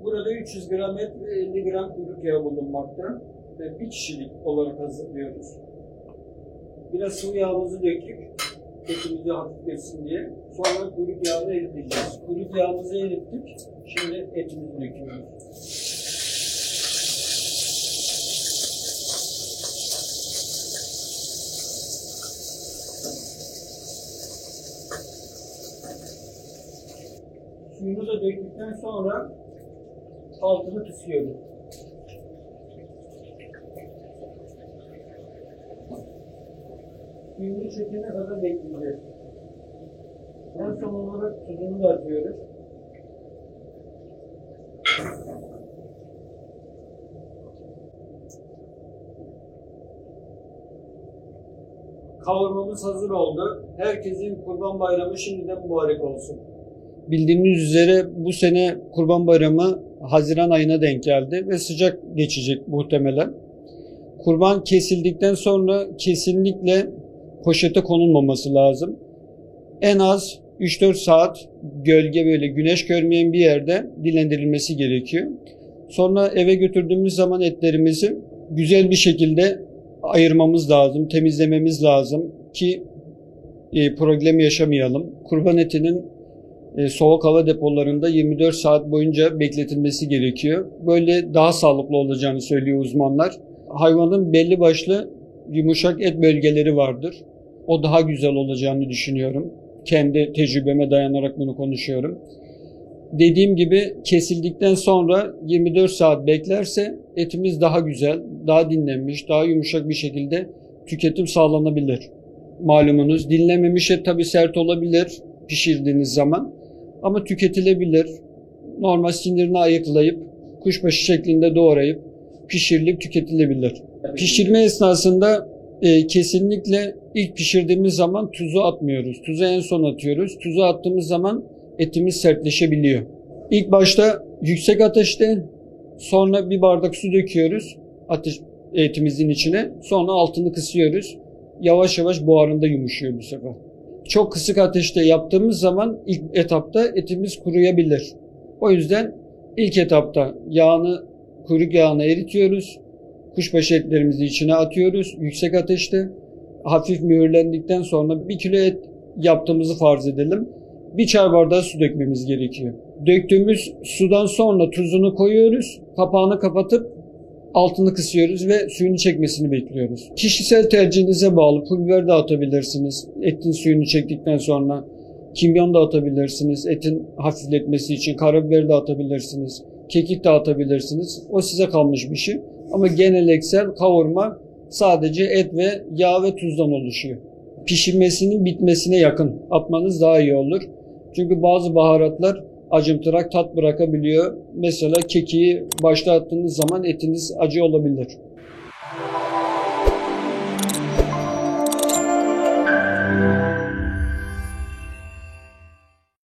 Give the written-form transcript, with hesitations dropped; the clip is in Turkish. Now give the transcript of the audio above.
Burada 300 gram et ve 50 gram kuyruk yağı bulunmakta ve bir kişilik olarak hazırlıyoruz. Biraz sıvı yağımızı döktük, etimizi hafifletsin diye. Sonra kuyruk yağını eriteceğiz. Kuyruk yağımızı erittik, şimdi etimizi döküyoruz. Suyunu da döktükten sonra altını kısıyoruz. Suyunu çekene kadar bekleyeceğiz. En son olarak tuzunu da atıyoruz. Kavurmamız hazır oldu. Herkesin Kurban Bayramı şimdiden mübarek olsun. Bildiğiniz üzere bu sene Kurban Bayramı Haziran ayına denk geldi ve sıcak geçecek muhtemelen. Kurban kesildikten sonra kesinlikle poşete konulmaması lazım. En az 3-4 saat gölge böyle güneş görmeyen bir yerde dinlendirilmesi gerekiyor. Sonra eve götürdüğümüz zaman etlerimizi güzel bir şekilde ayırmamız lazım, temizlememiz lazım ki problem yaşamayalım. Kurban etinin soğuk hava depolarında 24 saat boyunca bekletilmesi gerekiyor. Böyle daha sağlıklı olacağını söylüyor uzmanlar. Hayvanın belli başlı yumuşak et bölgeleri vardır. O daha güzel olacağını düşünüyorum. Kendi tecrübeme dayanarak bunu konuşuyorum. Dediğim gibi kesildikten sonra 24 saat beklerse etimiz daha güzel, daha dinlenmiş, daha yumuşak bir şekilde tüketim sağlanabilir. Malumunuz dinlenmemiş et tabii sert olabilir pişirdiğiniz zaman ama tüketilebilir. Normal sinirini ayıklayıp kuşbaşı şeklinde doğrayıp pişirilip tüketilebilir. Pişirme esnasında kesinlikle ilk pişirdiğimiz zaman tuzu atmıyoruz. Tuzu en son atıyoruz. Tuzu attığımız zaman etimiz sertleşebiliyor. İlk başta yüksek ateşte, sonra bir bardak su döküyoruz etimizin içine. Sonra altını kısıyoruz. Yavaş yavaş buharında yumuşuyor bu sefer. Çok kısık ateşte yaptığımız zaman ilk etapta etimiz kuruyabilir. O yüzden ilk etapta kuyruk yağını eritiyoruz. Kuşbaşı etlerimizi içine atıyoruz. Yüksek ateşte hafif mühürlendikten sonra 1 kilo et yaptığımızı farz edelim. 1 çay bardağı su dökmemiz gerekiyor. Döktüğümüz sudan sonra tuzunu koyuyoruz. Kapağını kapatıp altını kısıyoruz ve suyunu çekmesini bekliyoruz. Kişisel tercihinize bağlı. Pul biber de atabilirsiniz. Etin suyunu çektikten sonra kimyon da atabilirsiniz. Etin hafifletmesi için karabiber de atabilirsiniz. Kekik de atabilirsiniz. O size kalmış bir şey. Ama geleneksel kavurma sadece et ve yağ ve tuzdan oluşuyor. Pişirmesinin bitmesine yakın atmanız daha iyi olur. Çünkü bazı baharatlar acımtırak tat bırakabiliyor. Mesela kekiği başta attığınız zaman etiniz acı olabilir.